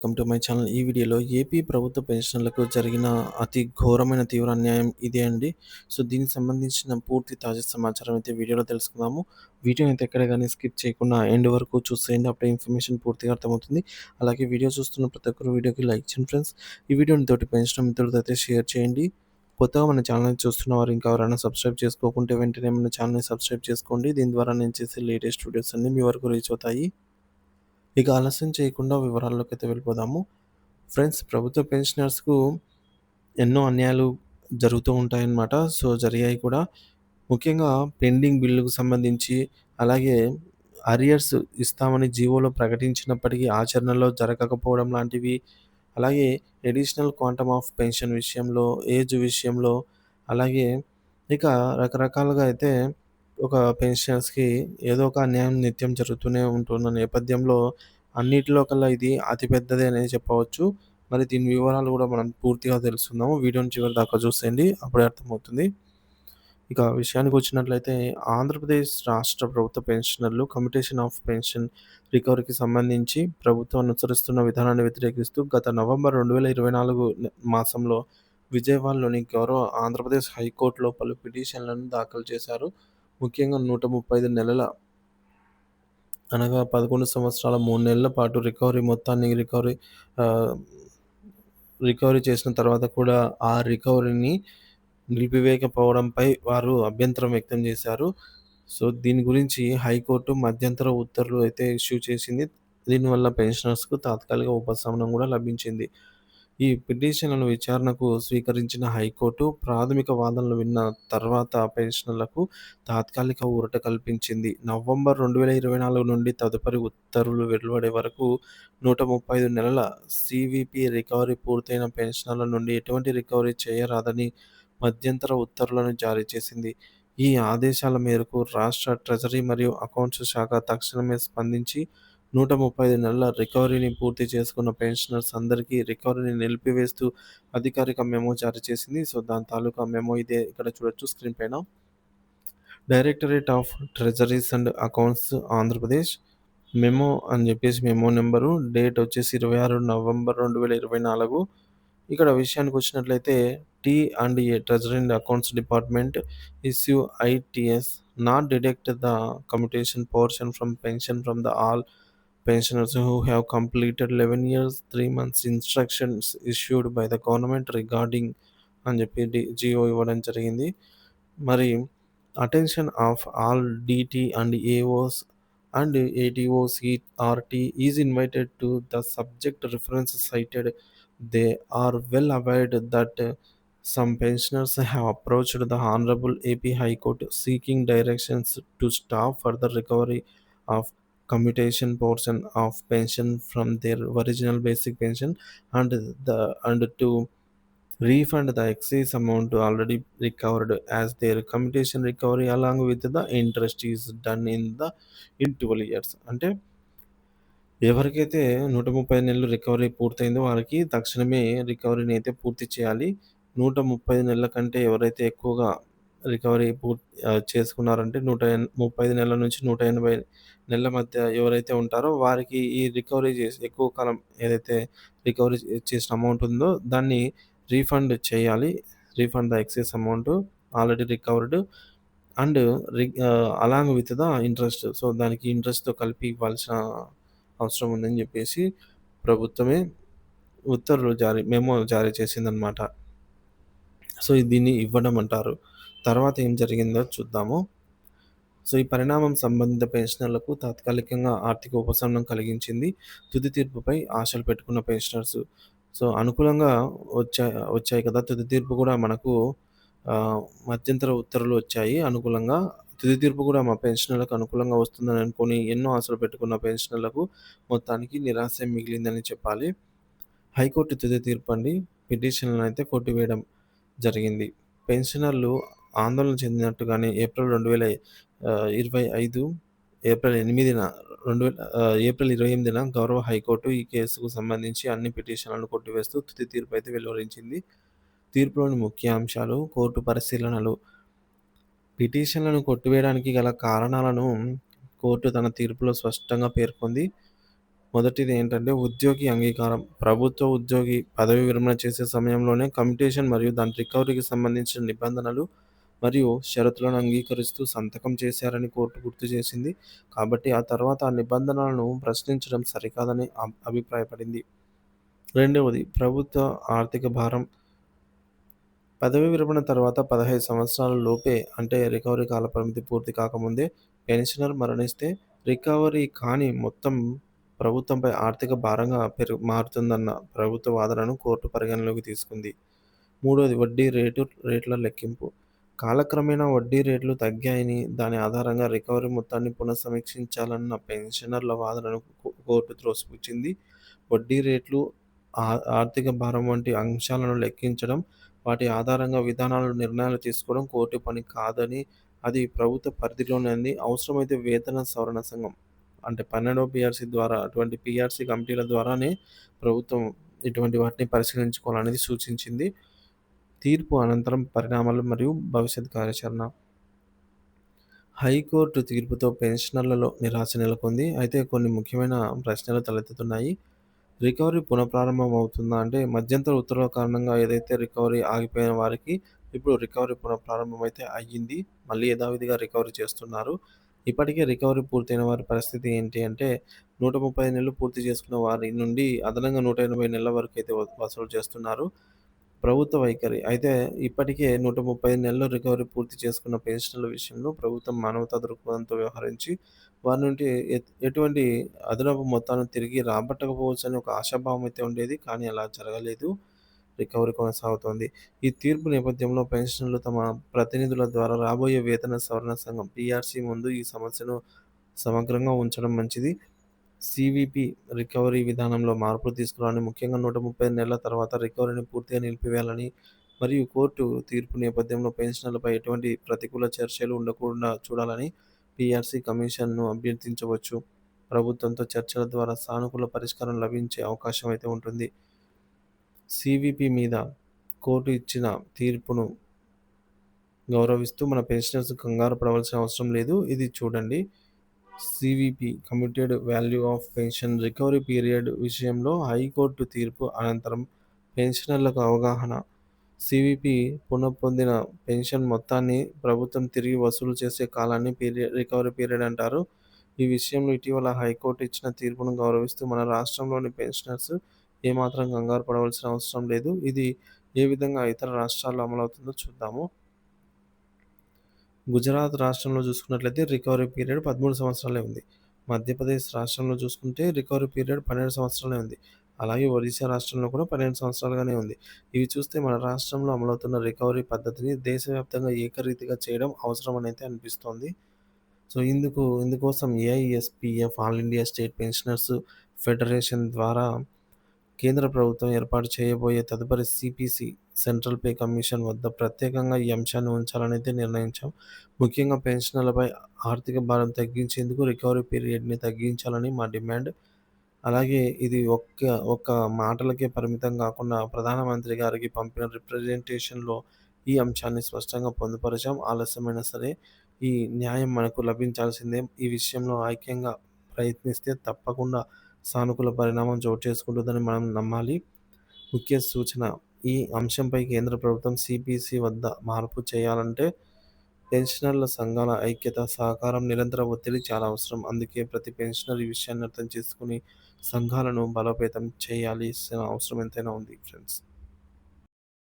Welcome to my channel. ఈ వీడియోలో AP ప్రభుత్వ పెన్షనర్లకు జరిగిన అతి ఘోరమైన తీవ్ర అన్యాయం ఇదే అండి. సో, దీనికి సంబంధించిన పూర్తి తాజా సమాచారం అయితే వీడియోలో తెలుసుకుందాము. వీడియోని అయితే ఎక్కడ గాని స్కిప్ చేయకుండా ఎండ్ వరకు చూసేయండి. అప్పుడే ఇన్ఫర్మేషన్ పూర్తిగా అర్థమవుతుంది. అలాగే వీడియో చూస్తున్న ప్రతి ఒక్కరు వీడియోకి లైక్ చేయండి ఫ్రెండ్స్. ఈ వీడియోని తోటి పెన్షనర్ మిత్రులతో అయితే షేర్ చేయండి. కొత్తగా మన ఛానల్‌ని చూస్తున్న వారు ఇంకా ఎవరైనా సబ్స్క్రైబ్ చేసుకోకుంటే వెంటనే మన ఛానల్‌ని సబ్స్క్రైబ్ చేసుకోండి. దీని ద్వారా నేను చేసే లేటెస్ట్ వీడియోస్ అన్నీ మీ వరకు రీచ్ అవుతాయి. ఇక ఆలస్యం చేయకుండా వివరాల్లోకైతే వెళ్ళిపోదాము. ఫ్రెండ్స్, ప్రభుత్వ పెన్షనర్స్‌కు ఎన్నో అన్యాయాలు జరుగుతూ ఉంటాయన్నమాట. సో, జరిగాయి కూడా. ముఖ్యంగా పెండింగ్ బిల్లుకు సంబంధించి, అలాగే అరియర్స్ ఇస్తామని జీవోలో ప్రకటించినప్పటికీ ఆచరణలో జరగకపోవడం లాంటివి, అలాగే అడిషనల్ క్వాంటమ్ ఆఫ్ పెన్షన్ విషయంలో, ఏజ్ విషయంలో, అలాగే ఇక రకరకాలుగా అయితే ఒక పెన్షనర్స్‌కి ఏదో ఒక అన్యాయం నిత్యం జరుగుతూనే ఉంటున్న నేపథ్యంలో అన్నిటిలో కల్లా ఇది అతి పెద్దదే అనే చెప్పవచ్చు. మరి దీని వివరాలు గూడా మనం పూర్తిగా తెలుసుకుందాము. వీడియోని చివరి దాకా చూసేయండి. అప్పుడే అర్థమవుతుంది. ఇక విషయానికొచ్చినట్లయితే ఆంధ్రప్రదేశ్ రాష్ట్ర ప్రభుత్వ పెన్షనర్లు కమ్యుటేషన్ ఆఫ్ పెన్షన్ రికవరీకి సంబంధించి ప్రభుత్వం అనుసరిస్తున్న విధానాన్ని వ్యతిరేకిస్తూ గత నవంబర్ 2024 మాసంలో విజయవాడలోని గౌరవ ఆంధ్రప్రదేశ్ హైకోర్టులో పలు పిటిషన్లను దాఖలు చేశారు. ముఖ్యంగా 135 నెలల అనగా 11 సంవత్సరాల 3 నెలల పాటు రికవరీ మొత్తాన్ని ఆహ్, రికవరీ చేసిన తర్వాత కూడా ఆ రికవరీని నిలిపివేయకపోవడంపై వారు అభ్యంతరం వ్యక్తం చేశారు. సో, దీని గురించి హైకోర్టు మధ్యంతర ఉత్తర్వులు అయితే ఇష్యూ చేసింది. దీనివల్ల పెన్షనర్స్‌కు తాత్కాలిక ఉపశమనం కూడా లభించింది. ఈ పిటిషన్‌లను విచారణకు స్వీకరించిన హైకోర్టు ప్రాథమిక వాదనలు విన్న తర్వాత పెన్షనర్లకు తాత్కాలిక ఊరట కల్పించింది. నవంబర్ 2024 నుండి తదుపరి ఉత్తర్వులు వెలువడే వరకు 135 నెలల సీవీపీ రికవరీ పూర్తయిన పెన్షనర్ల నుండి ఎటువంటి రికవరీ చేయరాదని మధ్యంతర ఉత్తర్వులను జారీ చేసింది. ఈ ఆదేశాల మేరకు రాష్ట్ర ట్రెజరీ మరియు అకౌంట్స్ శాఖ తక్షణమే స్పందించి 135 నెలల రికవరీని పూర్తి చేసుకున్న పెన్షనర్స్ అందరికీ రికవరీని నిలిపివేస్తూ అధికారిక మెమో జారీ చేసింది. సో, దాని తాలూకా మెమో ఇదే ఇక్కడ చూడొచ్చు స్క్రీన్ పైన. Directorate of treasuries and accounts Andhra Pradesh memo అని చెప్పేసి మెమో నంబరు డేట్ వచ్చేసి 26 నవంబర్ 2024. ఇక్కడ విషయానికొచ్చినట్లయితే T and A treasury and accounts department issue ITS not deduct the commutation portion from pension from the all pensioners who have completed 11 years 3 months instructions issued by the government regarding అని చెప్పి జియో ఇవ్వడం జరిగింది. మరి attention of all DT and AOs and ATOs RT is invited to the subject reference cited. They are well awared that some pensioners have approached the Honorable AP High Court seeking directions to stop further recovery of commutation portion of pension from their original basic pension and to refund the excess amount already recovered as their commutation recovery along with the interest is done in 12 years. అంటే ఎవరికైతే 130 నెలలు recovery పూర్తయిందో వారికి తక్షణమే రికవరీని అయితే పూర్తి చేయాలి. 130 నెలల కంటే ఎవరైతే ఎక్కువగా రికవరీ చేసుకున్నారంటే 135 నెలల నుంచి 180 నెలల మధ్య ఎవరైతే ఉంటారో వారికి ఈ రికవరీ చేసి ఎక్కువ కాలం ఏదైతే రికవరీ చేసిన అమౌంట్ ఉందో దాన్ని రీఫండ్ చేయాలి. Refund the excess amount already recovered and along with the interest. So, దానికి ఇంట్రెస్ట్‌తో కలిపి ఇవ్వాల్సిన అవసరం ఉందని జెప్పేసి ప్రభుత్వమే ఉత్తర్వులు మెమో జారీ చేసిందనమాట. సో, దీన్ని ఇవ్వడం అంటారు. తర్వాత ఏం జరిగిందో చూద్దాము. సో, ఈ పరిణామం సంబంధిత పెన్షనర్లకు తాత్కాలికంగా ఆర్థిక ఉపశమనం కలిగించింది. తుది తీర్పుపై ఆశలు పెట్టుకున్న పెన్షనర్స్ సో, అనుకూలంగా వచ్చాయి కదా! తుది తీర్పు కూడా మనకు మధ్యంతర ఉత్తర్వులు వచ్చాయి అనుకూలంగా. తుది తీర్పు కూడా మా పెన్షనర్లకు అనుకూలంగా వస్తుందని అనుకోని ఎన్నో ఆశలు పెట్టుకున్న పెన్షనర్లకు మొత్తానికి నిరాశే మిగిలిందని చెప్పాలి. హైకోర్టు తుది తీర్పు అండి. పిటిషన్‌లనైతే కొట్టివేయడం జరిగింది. పెన్షనర్లు ఆందోళన చెందినట్టుగానే ఏప్రిల్ 8న ఏప్రిల్ 28న గౌరవ హైకోర్టు ఈ కేసుకు సంబంధించి అన్ని పిటిషన్లను కొట్టివేస్తూ తుది తీర్పు అయితే వెలువరించింది. తీర్పులోని ముఖ్య అంశాలు, కోర్టు పరిశీలనలు. పిటిషన్లను కొట్టివేయడానికి గల కారణాలను కోర్టు తన తీర్పులో స్పష్టంగా పేర్కొంది. మొదటిది ఏంటంటే ఉద్యోగి అంగీకారం. ప్రభుత్వ ఉద్యోగి పదవి విరమణ చేసే సమయంలోనే కమ్యుటేషన్ మరియు దాని రికవరీకి సంబంధించిన నిబంధనలు మరియు షరతులను అంగీకరిస్తూ సంతకం చేశారని కోర్టు గుర్తు చేసింది. కాబట్టి ఆ తర్వాత ఆ నిబంధనలను ప్రశ్నించడం సరికాదని అభిప్రాయపడింది. రెండవది ప్రభుత్వ ఆర్థిక భారం. పదవీ విరమణ తర్వాత 15 సంవత్సరాల లోపే అంటే రికవరీ కాలపరిమితి పూర్తి కాకముందే పెన్షనర్ మరణిస్తే రికవరీ కాని మొత్తం ప్రభుత్వంపై ఆర్థిక భారంగా మారుతుందన్న ప్రభుత్వ వాదనను కోర్టు పరిగణలోకి తీసుకుంది. మూడోది వడ్డీ రేట్ల లెక్కింపు. కాలక్రమేణా వడ్డీ రేట్లు తగ్గాయని, దాని ఆధారంగా రికవరీ మొత్తాన్ని పునఃసమీక్షించాలన్న పెన్షనర్ల వాదనను కోర్టు త్రోసిపుచ్చింది. వడ్డీ రేట్లు, ఆ ఆర్థిక భారం వంటి అంశాలను లెక్కించడం, వాటి ఆధారంగా నిర్ణయాలు తీసుకోవడం కోర్టు పని కాదని, అది ప్రభుత్వ పరిధిలోనే అవసరమైతే వేతన సవరణ సంఘం అంటే 12వ పీఆర్సీ ద్వారా అటువంటి పీఆర్సీ కమిటీల ద్వారానే ప్రభుత్వం ఇటువంటి వాటిని పరిశీలించుకోవాలనేది సూచించింది. తీర్పు అనంతరం పరిణామాలు మరియు భవిష్యత్ కార్యాచరణ. హైకోర్టు తీర్పుతో పెన్షనర్లలో నిరాశ నెలకొంది. అయితే కొన్ని ముఖ్యమైన ప్రశ్నలు తలెత్తుతున్నాయి. రికవరీ పునఃప్రారంభం అవుతుందా? అంటే మధ్యంతర ఉత్తర్వుల కారణంగా ఏదైతే రికవరీ ఆగిపోయిన వారికి ఇప్పుడు రికవరీ పునఃప్రారంభం అయితే అయ్యింది. మళ్ళీ యథావిధిగా రికవరీ చేస్తున్నారు. ఇప్పటికే రికవరీ పూర్తయిన వారి పరిస్థితి ఏంటి అంటే 135 నెలలు పూర్తి చేసుకున్న వారి నుండి అదనంగా 180 నెలల వరకు అయితే వసూలు చేస్తున్నారు. ప్రభుత్వ వైఖరి. అయితే ఇప్పటికే 135 నెలలు రికవరీ పూర్తి చేసుకున్న పెన్షనర్ల విషయంలో ప్రభుత్వం మానవతా దృక్పథంతో వ్యవహరించి వారి నుండి ఎటువంటి అదనపు మొత్తాలను తిరిగి రాబట్టకపోవచ్చని ఒక ఆశాభావం అయితే ఉండేది. కానీ అలా జరగలేదు. రికవరీ కొనసాగుతోంది. ఈ తీర్పు నేపథ్యంలో పెన్షనర్లు తమ ప్రతినిధుల ద్వారా రాబోయే వేతన సవరణ సంఘం పీఆర్సీ ముందు ఈ సమస్యను సమగ్రంగా ఉంచడం మంచిది. సీవీపీ రికవరీ విధానంలో మార్పులు తీసుకురావాలని, ముఖ్యంగా 130 నెలల తర్వాత రికవరీని పూర్తిగా నిలిపివేయాలని మరియు కోర్టు తీర్పు నేపథ్యంలో పెన్షనర్లపై ఎటువంటి ప్రతికూల చర్యలు ఉండకుండా చూడాలని పీఆర్సీ కమిషన్‌ను అభ్యర్థించవచ్చు. ప్రభుత్వంతో చర్చల ద్వారా సానుకూల పరిష్కారం లభించే అవకాశం అయితే ఉంటుంది. సీవీపీ మీద కోర్టు ఇచ్చిన తీర్పును గౌరవిస్తూ మన పెన్షనర్స్ కంగారు పడవలసిన అవసరం లేదు. ఇది చూడండి. CVP commuted value of pension recovery period విషయంలో హైకోర్టు తీర్పు అనంతరం పెన్షనర్లకు అవగాహన. సీవీపీ పునఃపొందిన పెన్షన్ మొత్తాన్ని ప్రభుత్వం తిరిగి వసూలు చేసే కాలాన్ని రికవరీ పీరియడ్ అంటారు. ఈ విషయంలో ఇటీవల హైకోర్టు ఇచ్చిన తీర్పును గౌరవిస్తూ మన రాష్ట్రంలోని పెన్షనర్స్ ఏమాత్రం కంగారు పడవలసిన అవసరం లేదు. ఇది ఏ విధంగా ఇతర రాష్ట్రాల్లో అమలవుతుందో చూద్దాము. గుజరాత్ రాష్ట్రంలో చూసుకున్నట్లయితే రికవరీ పీరియడ్ 13 సంవత్సరాలే ఉంది. మధ్యప్రదేశ్ రాష్ట్రంలో చూసుకుంటే రికవరీ పీరియడ్ 12 సంవత్సరాలే ఉంది. అలాగే ఒడిశా రాష్ట్రంలో కూడా 12 సంవత్సరాలుగానే ఉంది. ఇవి చూస్తే మన రాష్ట్రంలో అమలవుతున్న రికవరీ పద్ధతిని దేశవ్యాప్తంగా ఏకరీతిగా చేయడం అవసరమనైతే అనిపిస్తోంది. సో, ఇందుకోసం AISPF all India state pensioners federation ద్వారా కేంద్ర ప్రభుత్వం ఏర్పాటు చేయబోయే తదుపరి సీపీసీ సెంట్రల్ పే కమిషన్ వద్ద ప్రత్యేకంగా ఈ అంశాన్ని ఉంచాలనైతే నిర్ణయించాం. ముఖ్యంగా పెన్షనర్లపై ఆర్థిక భారం తగ్గించేందుకు రికవరీ పీరియడ్‌ని తగ్గించాలని మా డిమాండ్. అలాగే ఇది ఒక్క మాటలకే పరిమితం కాకుండా ప్రధానమంత్రి గారికి పంపిన రిప్రజెంటేషన్‌లో ఈ అంశాన్ని స్పష్టంగా పొందుపరిచాం. ఆలస్యమైనా సరే ఈ న్యాయం మనకు లభించాల్సిందే. ఈ విషయంలో ఐక్యంగా ప్రయత్నిస్తే తప్పకుండా సానుకూల పరిణామం చోటు చేసుకుంటుందని మనం నమ్మాలి. ముఖ్య సూచన: ఈ అంశంపై కేంద్ర ప్రభుత్వం సీపీసీ వద్ద మార్పు చేయాలంటే పెన్షనర్ల సంఘాల ఐక్యత, సహకారం, నిరంతర ఒత్తిడి చాలా అవసరం. అందుకే ప్రతి పెన్షనర్ ఈ విషయాన్ని అర్థం చేసుకొని సంఘాలను బలోపేతం చేయాల్సిన అవసరం ఎంతైనా ఉంది ఫ్రెండ్స్.